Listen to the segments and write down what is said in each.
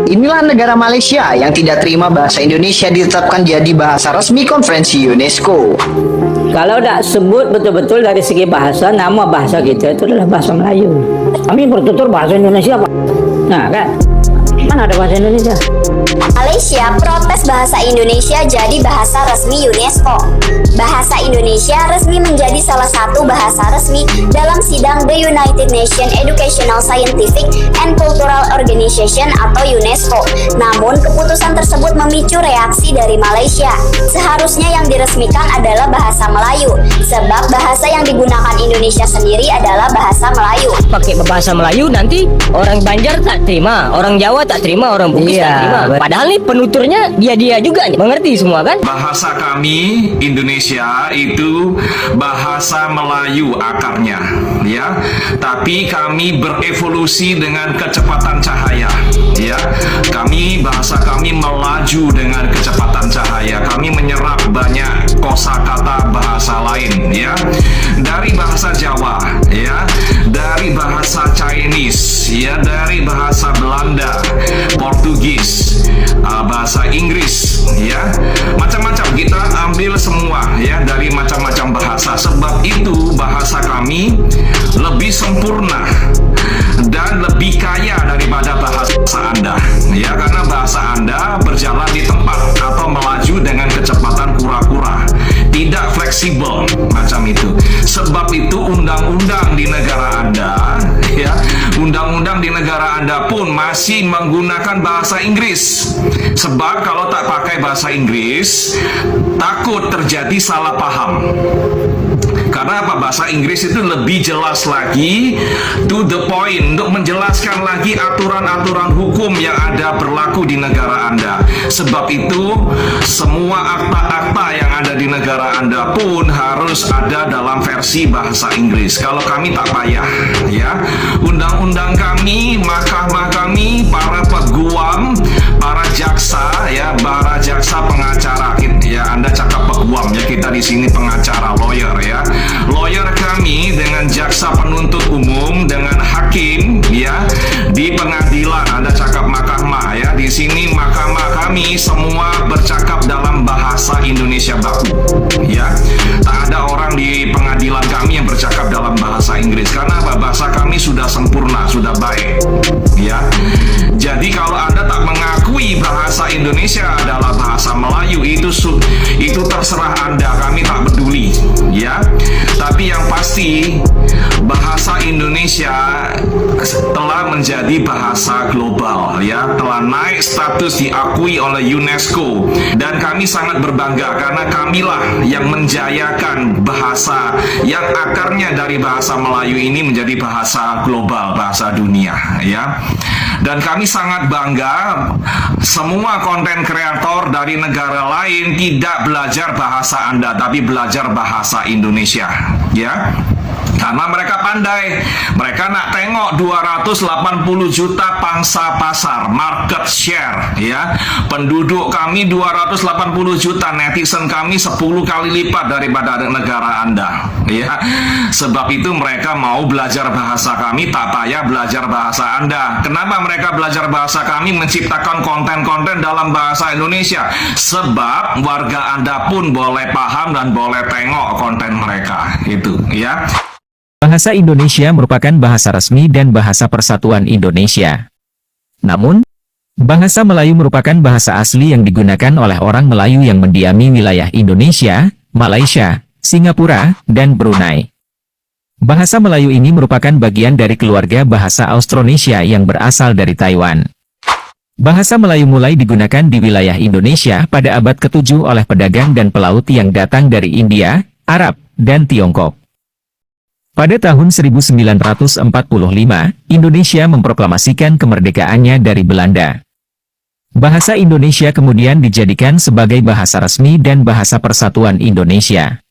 Inilah negara Malaysia yang tidak terima bahasa Indonesia ditetapkan jadi bahasa resmi konferensi UNESCO. Kalau tak sebut betul-betul dari segi bahasa, nama bahasa kita itu adalah bahasa Melayu. Kami bertutur bahasa Indonesia, Pak. Nah, kan? Mana ada bahasa Indonesia? Malaysia protes bahasa Indonesia jadi bahasa resmi UNESCO. Bahasa Indonesia resmi menjadi salah satu bahasa resmi dalam sidang The United Nations Educational, Scientific and Cultural Organization atau UNESCO. Namun keputusan tersebut memicu reaksi dari Malaysia. Seharusnya yang diresmikan adalah bahasa Melayu, sebab bahasa yang digunakan Indonesia sendiri adalah bahasa Melayu. Pakai bahasa Melayu nanti orang Banjar tak terima, orang Jawa tak terima, orang Bugis tak terima. Padahal nih penuturnya dia juga nih, mengerti semua kan? Bahasa kami Indonesia itu bahasa Melayu akarnya, ya. Tapi kami berevolusi dengan kecepatan cahaya, ya. Bahasa kami melaju dengan kecepatan cahaya. Kami menyerap banyak kosakata bahasa lain, ya. Dari bahasa Jawa, ya, dari bahasa Chinese, ya, dari bahasa Belanda, Portugis, bahasa Inggris, ya, macam-macam kita ambil semua, ya, dari macam-macam bahasa. Sebab itu bahasa kami lebih sempurna dan lebih kaya daripada bahasa Anda, ya, karena bahasa Anda berjalan di tempat atau melaju dengan kecepatan kura-kura, tidak fleksibel macam itu. Sebab itu undang-undang di negara Anda, ya, undang-undang di negara Anda pun masih menggunakan bahasa Inggris. Sebab kalau tak pakai bahasa Inggris, takut terjadi salah paham. Karena apa? Bahasa Inggris itu lebih jelas lagi, to the point, untuk menjelaskan lagi aturan-aturan hukum yang ada berlaku di negara Anda. Sebab itu, semua akta-akta yang ada di negara Anda pun harus ada dalam versi bahasa Inggris. Kalau kami tak payah, ya. Undang-undang kami, mahkamah kami, para peguam, para jaksa, ya, para jaksa pengacara, ya, Anda cakap peguam, ya, kita di sini pengacara, lawyer, ya. Lawyer kami dengan jaksa penuntut umum, dengan hakim, ya, di pengadilan, Anda cakap mahkamah, ya, di sini mahkamah kami semua bercakap dalam bahasa Indonesia baku, ya. Tak ada orang di pengadilan kami yang bercakap dalam bahasa Inggris. Karena apa? Bahasa kami sudah sempurna, sudah baik, ya. Jadi kalau Anda tak mengakui bahasa Indonesia adalah bahasa Melayu, itu terserah Anda, kami tak peduli, ya. Tapi yang pasti bahasa Indonesia telah menjadi bahasa global, ya, telah naik status diakui oleh UNESCO, dan kami sangat berbangga karena kamilah yang menjayakan bahasa yang akarnya dari bahasa Melayu ini menjadi bahasa global, bahasa dunia, ya. Dan kami sangat bangga semua konten kreator dari negara lain tidak belajar bahasa Anda, tapi belajar bahasa Indonesia, ya. Karena mereka pandai, mereka nak tengok 280 juta pangsa pasar, market share, ya. Penduduk kami 280 juta, netizen kami 10 kali lipat daripada negara Anda, ya. Sebab itu mereka mau belajar bahasa kami, tak payah belajar bahasa Anda. Kenapa mereka belajar bahasa kami, menciptakan konten-konten dalam bahasa Indonesia? Sebab warga Anda pun boleh paham dan boleh tengok konten mereka, itu, ya. Bahasa Indonesia merupakan bahasa resmi dan bahasa persatuan Indonesia. Namun, bahasa Melayu merupakan bahasa asli yang digunakan oleh orang Melayu yang mendiami wilayah Indonesia, Malaysia, Singapura, dan Brunei. Bahasa Melayu ini merupakan bagian dari keluarga bahasa Austronesia yang berasal dari Taiwan. Bahasa Melayu mulai digunakan di wilayah Indonesia pada abad ke-7 oleh pedagang dan pelaut yang datang dari India, Arab, dan Tiongkok. Pada tahun 1945, Indonesia memproklamasikan kemerdekaannya dari Belanda. Bahasa Indonesia kemudian dijadikan sebagai bahasa resmi dan bahasa persatuan Indonesia.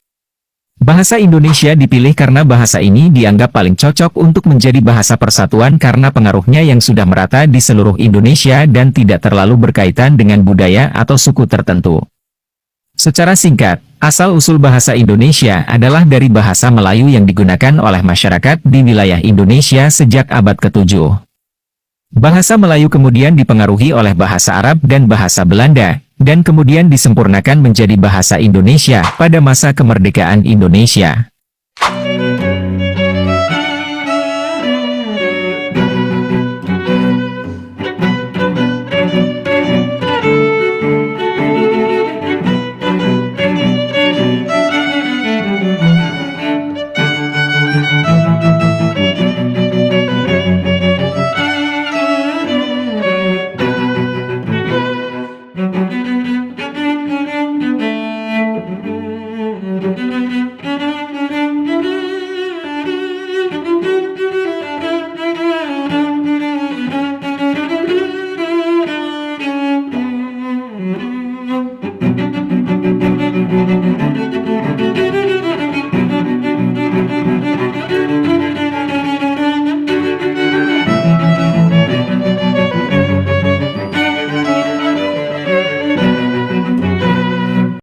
Bahasa Indonesia dipilih karena bahasa ini dianggap paling cocok untuk menjadi bahasa persatuan karena pengaruhnya yang sudah merata di seluruh Indonesia dan tidak terlalu berkaitan dengan budaya atau suku tertentu. Secara singkat, asal-usul bahasa Indonesia adalah dari bahasa Melayu yang digunakan oleh masyarakat di wilayah Indonesia sejak abad ke-7. Bahasa Melayu kemudian dipengaruhi oleh bahasa Arab dan bahasa Belanda, dan kemudian disempurnakan menjadi bahasa Indonesia pada masa kemerdekaan Indonesia.